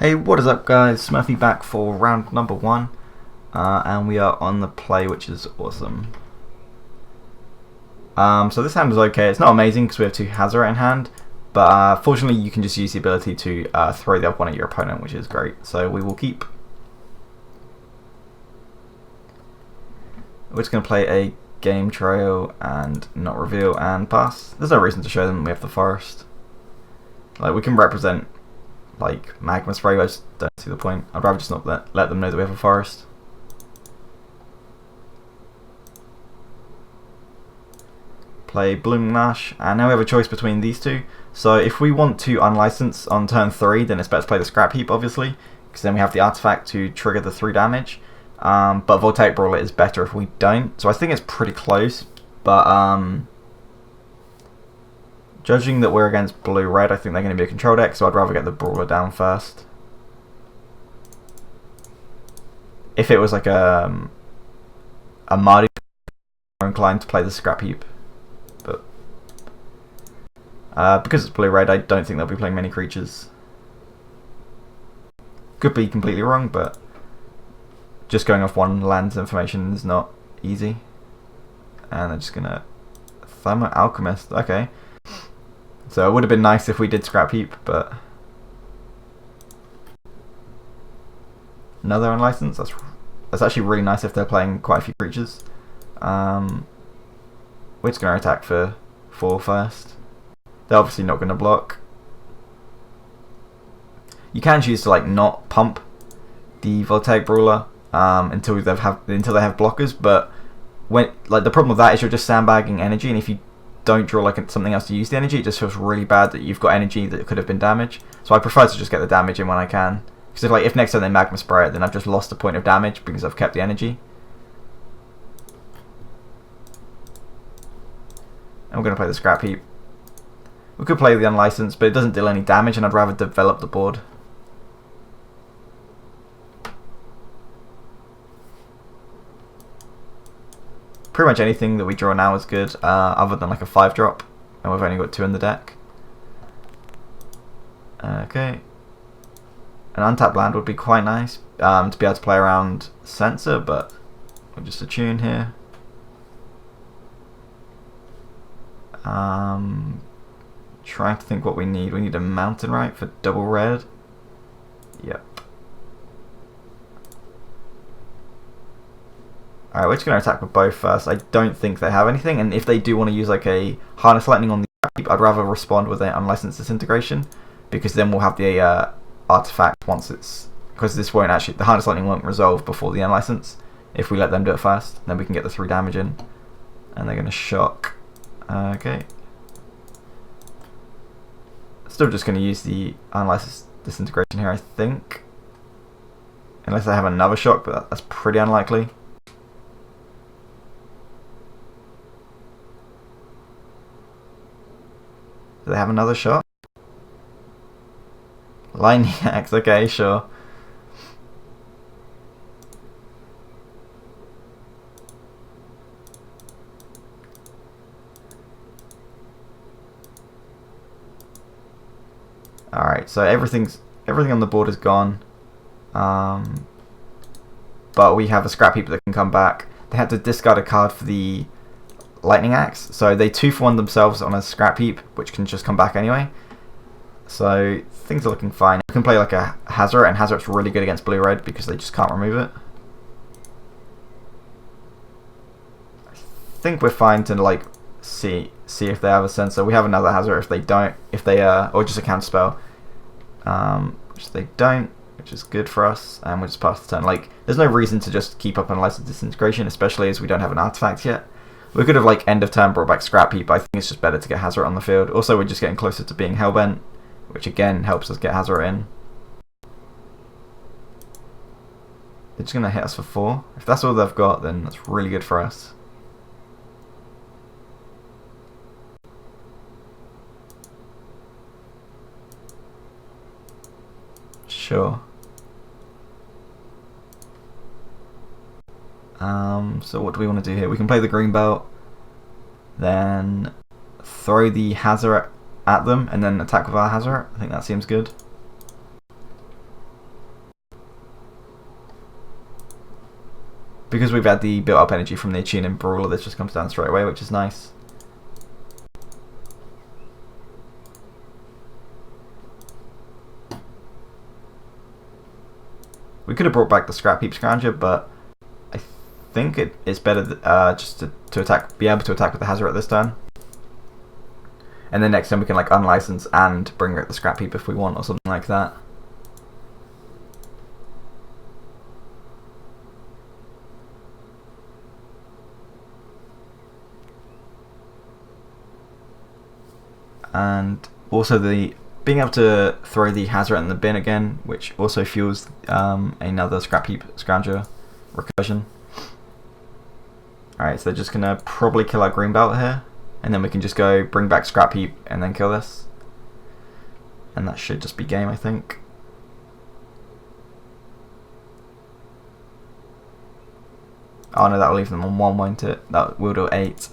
Hey, what is up guys? Smurfy back for round number 1 and we are on the play, which is awesome. So this hand is okay. It's not amazing because we have 2 Hazoret in hand, but fortunately you can just use the ability to throw the other one at your opponent, which is great. So we will keep. We're just going to play a game trail and not reveal and pass. There's no reason to show them we have the forest. Like, we can represent like magma spray, I just don't see the point. I'd rather just not let them know that we have a forest. Play Blooming Lash, and now we have a choice between these two. So if we want to unlicense on turn 3, then it's better to play the Scrap Heap, obviously, because then we have the artifact to trigger the 3 damage. But Voltaic Brawler is better if we don't. So I think it's pretty close, but judging that we're against blue-red, I think they're going to be a control deck, so I'd rather get the Brawler down first. If it was like a Mardu, I'm inclined to play the Scrap Heap. But because it's blue-red, I don't think they'll be playing many creatures. Could be completely wrong, but just going off one land's information is not easy. And they're just going to Thermo Alchemist, okay. So it would have been nice if we did Scrap Heap, but another unlicensed. That's actually really nice if they're playing quite a few creatures. We're just going to attack for 4 first. They're obviously not going to block. You can choose to like not pump the Voltaic Brawler until they have blockers, but when the problem with that is you're just sandbagging energy, and if you don't draw like something else to use the energy, it just feels really bad that you've got energy that could have been damage. So I prefer to just get the damage in when I can, because if next time they magma spray it, then I've just lost a point of damage because I've kept the energy. And we're going to play the Scrap Heap. We could play the Unlicensed, but it doesn't deal any damage, and I'd rather develop the board. Pretty much anything that we draw now is good, other than like a 5-drop, and we've only got 2 in the deck. Okay. An untapped land would be quite nice to be able to play around Censor, but we'll just attune here. Trying to think what we need. We need a Mountain Right for double red. Yep. Alright, we're just going to attack with both first. I don't think they have anything, and if they do want to use like a Harness Lightning on the Scrap Heap, I'd rather respond with an Unlicensed Disintegration, because then we'll have the artifact once it's... Because this won't actually... The Harness Lightning won't resolve before the Unlicensed. If we let them do it first, then we can get the 3 damage in. And they're going to shock. Okay. Still just going to use the Unlicensed Disintegration here, I think. Unless they have another shock, but that's pretty unlikely. Do they have another shot? Lightning Axe, okay, sure. Alright, so everything on the board is gone. But we have a Scrap Heap that can come back. They had to discard a card for the Lightning Axe, so they 2-for-1 themselves on a Scrap Heap, which can just come back anyway. So things are looking fine. We can play like a Hazoret, and Hazoret's really good against blue-red because they just can't remove it. I think we're fine to like see if they have a Censor. We have another Hazoret if they don't, or just a counter spell, which they don't, which is good for us, and we'll just pass the turn. Like, there's no reason to just keep up Unlicensed Disintegration, especially as we don't have an artifact yet. We could have like end of turn brought back Scrap Heap, but I think it's just better to get Hazoret on the field. Also, we're just getting closer to being Hellbent, which again helps us get Hazoret in. They're just going to hit us for 4. If that's all they've got, then that's really good for us. Sure. So what do we want to do here? We can play the green belt, then throw the Hazoret at them, and then attack with our Hazoret. I think that seems good. because we've had the built-up energy from the Attune and Brawler, this just comes down straight away, which is nice. We could have brought back the Scrap Heap Scrounger, but I think it's better just to attack, be able to attack with the Hazoret this turn. And then next time we can like unlicense and bring back the Scrap Heap if we want, or something like that. And also the being able to throw the Hazoret in the bin again, which also fuels another Scrap Heap Scrounger recursion. Alright, so they're just gonna probably kill our green belt here, and then we can just go bring back Scrap Heap and then kill this. And that should just be game, I think. Oh no, that'll leave them on 1, won't it? That will do 8.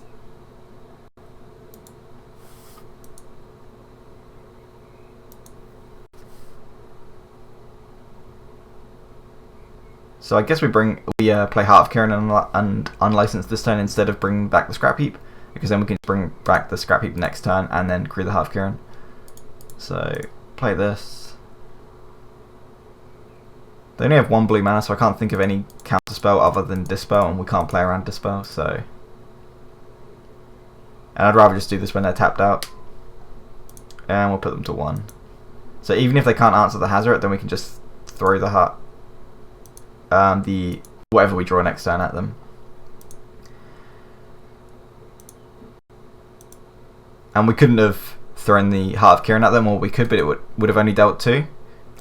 So I guess we play Heart of Kiran and unlicense this turn instead of bringing back the Scrap Heap, because then we can bring back the Scrap Heap next turn and then create the Heart of Kiran. So play this. They only have 1 blue mana, so I can't think of any counter spell other than Dispel, and we can't play around Dispel. So, and I'd rather just do this when they're tapped out, and we'll put them to 1. So even if they can't answer the Hazoret, then we can just throw the heart. The whatever we draw next turn at them. And we couldn't have thrown the Heart of Kiran at them, or we could, but it would have only dealt 2,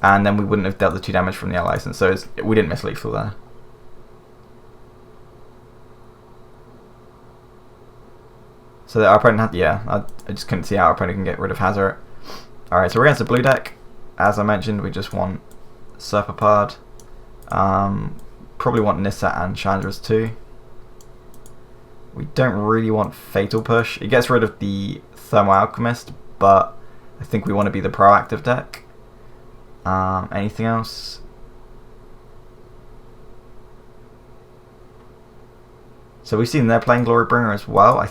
and then we wouldn't have dealt the 2 damage from the license, so we didn't miss lethal there. So our opponent had, I just couldn't see how our opponent can get rid of Hazoret. Alright, so we're against a blue deck. As I mentioned, we just want Serpapard. Probably want Nissa and Chandra's too. We don't really want Fatal Push. It gets rid of the Thermal Alchemist, but I think we want to be the proactive deck. Anything else? So we've seen they're playing Glorybringer as well.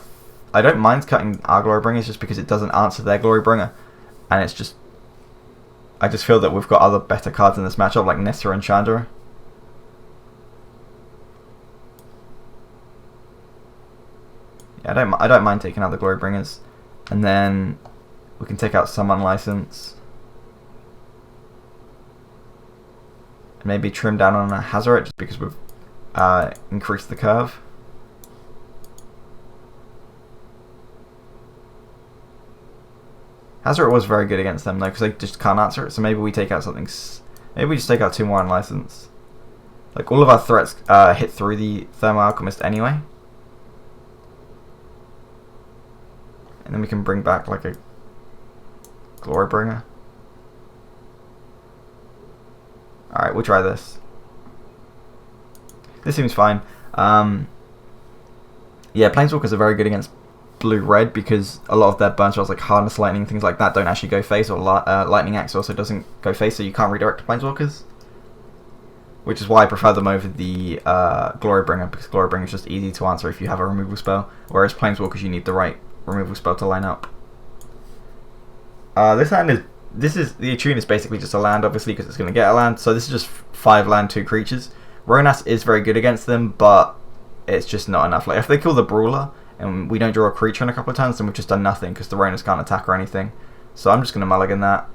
I don't mind cutting our Glorybringers just because it doesn't answer their Glorybringer, and it's just I just feel that we've got other better cards in this matchup like Nissa and Chandra. Yeah, I don't mind taking out the Glorybringers, and then we can take out some Unlicense. Maybe trim down on a Hazoret just because we've increased the curve. Hazoret was very good against them though, because they just can't answer it. So maybe we take out something. Maybe we just take out 2 more Unlicensed. Like all of our threats hit through the Thermal Alchemist anyway, and then we can bring back like a Glorybringer. Alright, we'll try this. This seems fine. Yeah, Planeswalkers are very good against blue-red because a lot of their burn spells like Harness Lightning, things like that, don't actually go face, or Lightning Axe also doesn't go face, so you can't redirect to Planeswalkers. Which is why I prefer them over the Glorybringer, because Glorybringer is just easy to answer if you have a removal spell, whereas Planeswalkers you need the right removal spell to line up. The Attune is basically just a land, obviously, because it's going to get a land. So this is just 5 land, 2 creatures. Ronas is very good against them, but it's just not enough. Like if they kill the Brawler and we don't draw a creature in a couple of turns, then we've just done nothing because the Ronas can't attack or anything. So I'm just going to mulligan that.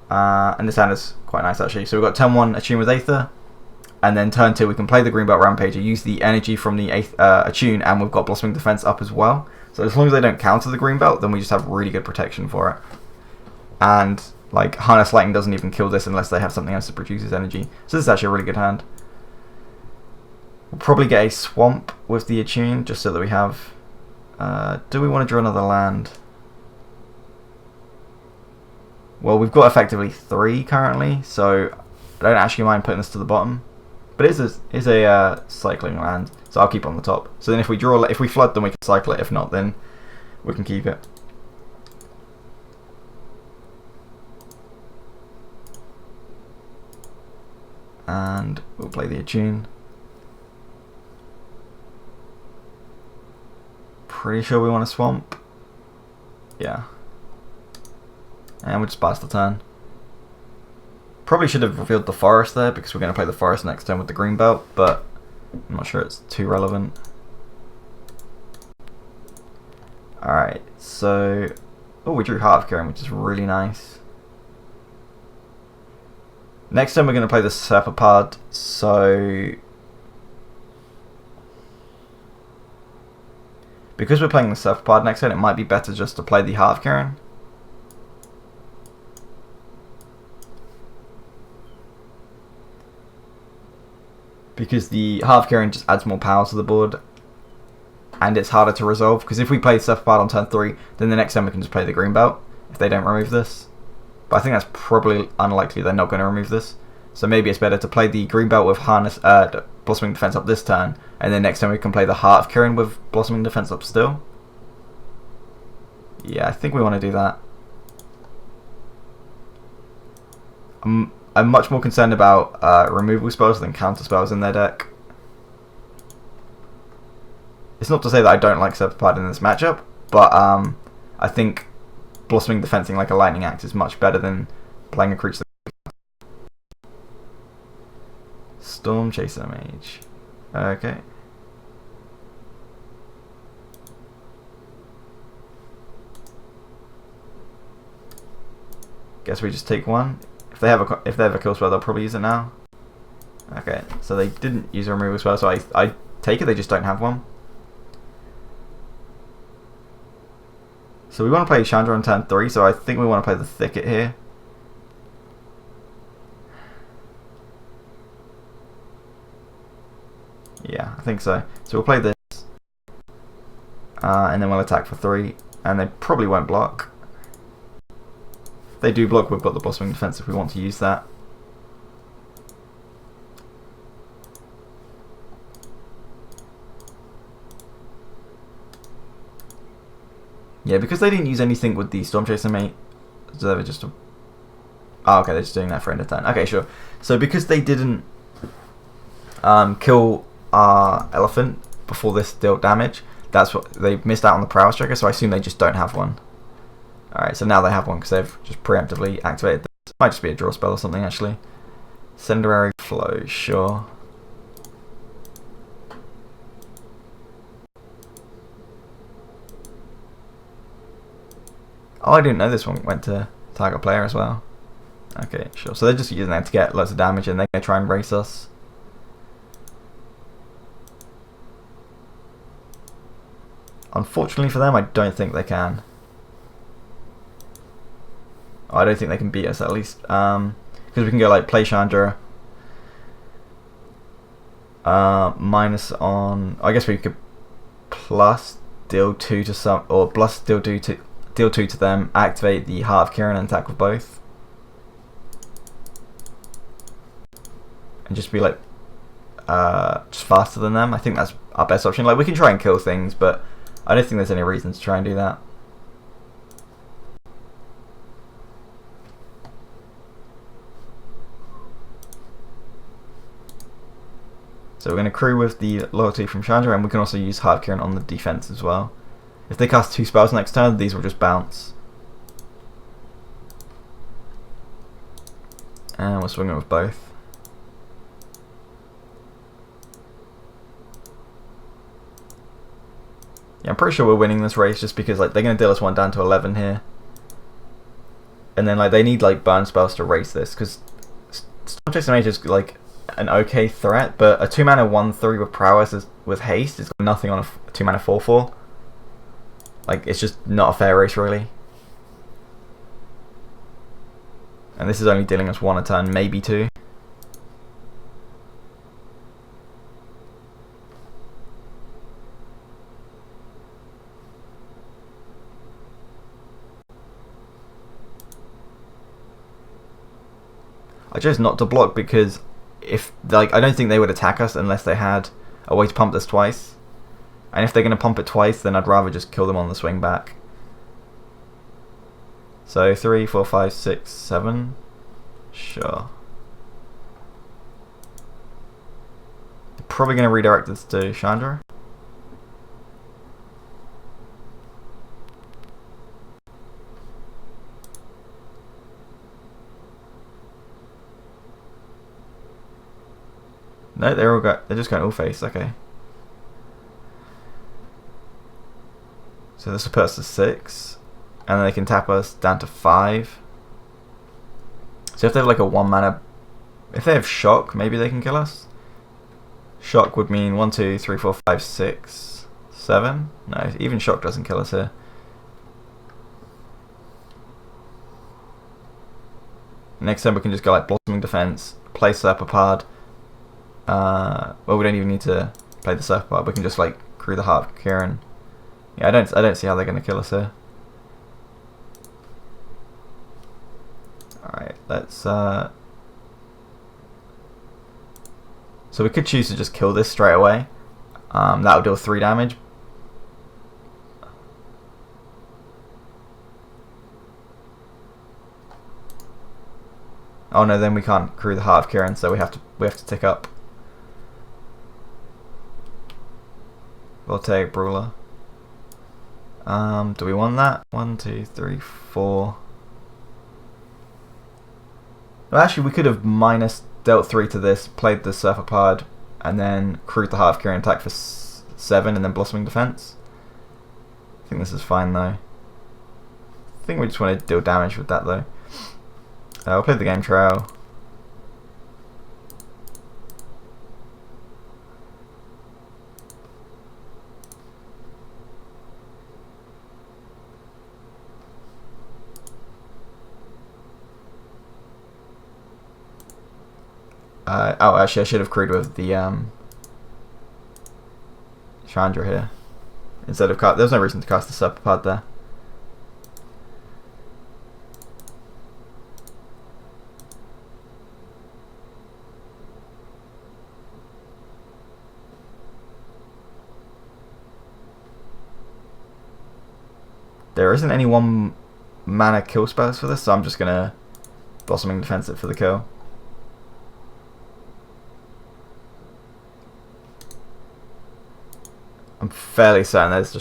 And this hand is quite nice actually. So we've got turn 1 Attune with Aether, and then turn 2 we can play the Greenbelt Rampager, use the energy from the Attune, and we've got Blossoming Defense up as well. So as long as they don't counter the Greenbelt, then we just have really good protection for it. And like Harness Lightning doesn't even kill this unless they have something else that produces energy. So this is actually a really good hand. We'll probably get a Swamp with the Attune just so that we have... do we want to draw another land? Well, we've got effectively 3 currently, so I don't actually mind putting this to the bottom. But it is a cycling land, so I'll keep it on the top. So then if we flood, then we can cycle it. If not, then we can keep it. And we'll play the Attune. pretty sure we want to swamp. Yeah. And we'll just pass the turn. Probably should have revealed the forest there because we're going to play the forest next turn with the green belt, but I'm not sure it's too relevant. Alright, so... Oh, we drew Heart of Kiran, which is really nice. Next turn we're going to play the Serpapad, so... Because we're playing the Serpapad next turn, it might be better just to play the Heart of Kiran. Because the Heart of Kiran just adds more power to the board. And it's harder to resolve. Because if we play Serpapad on turn 3, then the next turn we can just play the green belt. If they don't remove this. But I think that's probably unlikely they're not going to remove this. So maybe it's better to play the green belt with Blossoming Defense up this turn. And then next turn we can play the Heart of Kiran with Blossoming Defense up still. Yeah, I think we want to do that. I'm much more concerned about removal spells than counter spells in their deck. It's not to say that I don't like Serpapad in this matchup, but I think Blossoming Defensing like a Lightning Axe is much better than playing a creature. Storm Chaser Mage. Okay. Guess we just take one. If they have a kill spell, they'll probably use it now. Okay, so they didn't use a removal spell, so I take it they just don't have one. So we want to play Chandra on turn 3, so I think we want to play the Thicket here. Yeah, I think so. So we'll play this. And then we'll attack for 3. And they probably won't block. If they do block, we've got the Blossoming Defense if we want to use that. Yeah, because they didn't use anything with the Storm Chaser Mate, so they were just... Oh, okay, they're just doing that for end of turn. Okay, sure. So because they didn't kill our elephant before this dealt damage, that's what they missed out on the Prowess Tracker, so I assume they just don't have one. Alright, so now they have one because they've just preemptively activated this. Might just be a draw spell or something, actually. Incendiary Flow, sure. Oh, I didn't know this one went to target player as well. Okay, sure. So they're just using that to get lots of damage and they're going to try and race us. Unfortunately for them, I don't think they can. Oh, I don't think they can beat us at least. Because we can go like play Chandra. Minus on... I guess we could plus deal 2 to some... Or plus deal 2 to them, activate the Heart of Kiran and attack with both. And just be like just faster than them. I think that's our best option. Like we can try and kill things, but I don't think there's any reason to try and do that. So we're going to crew with the Loyalty from Chandra, and we can also use Heart of Kiran on the defense as well. If they cast 2 spells next turn, these will just bounce. And we'll swing it with both. Yeah, I'm pretty sure we're winning this race just because like they're going to deal us 1 down to 11 here. And then like they need like burn spells to race this because Storm Chaser Mage is like an okay threat, but a 2-mana 1/3 with prowess with haste is got nothing on a 2-mana 4/4. Like, it's just not a fair race, really. And this is only dealing us 1 a turn, maybe 2. I chose not to block because if, like, I don't think they would attack us unless they had a way to pump this twice. And if they're going to pump it twice, then I'd rather just kill them on the swing back. So 3, 4, 5, 6, 7. Sure. Probably going to redirect this to Chandra. No, they're just going all face. Okay. So this will put us to 6, and then they can tap us down to 5. So if they have like a 1 mana, if they have shock, maybe they can kill us. Shock would mean 1, 2, 3, 4, 5, 6, 7. No, even shock doesn't kill us here. Next turn we can just go like Blossoming Defense, play Serpapard. Well, we don't even need to play the Serpapard. We can just like crew the Heart of Kiran. Yeah, I don't see how they're gonna kill us here. All right, let's. So we could choose to just kill this straight away. That would deal 3 damage. Oh no, then we can't crew the Heart of Kiran, so we have to tick up. Voltaic Brawler. Do we want that? 1, 2, 3, 4. Well, actually, we could have dealt 3 to this, played the Serpapard, and then crewed the Heart of Kiran attack for 7, and then Blossoming Defense. I think this is fine though. I think we just want to deal damage with that though. I'll play the Game Trail. Oh, actually, I should have crewed with the Chandra here instead of cast. There's no reason to cast the Serpapard there. There isn't any 1 mana kill spells for this, so I'm just gonna Blossoming Defense it for the kill. I'm fairly certain there's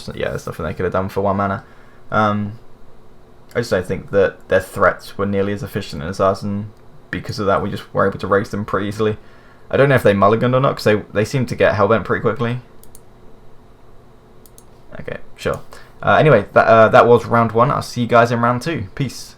nothing they could have done for 1 mana. I just don't think that their threats were nearly as efficient as ours, and because of that we just were able to raise them pretty easily. I don't know if they mulliganed or not, because they seem to get hellbent pretty quickly. Okay, sure. Anyway, that was round 1. I'll see you guys in round 2. Peace.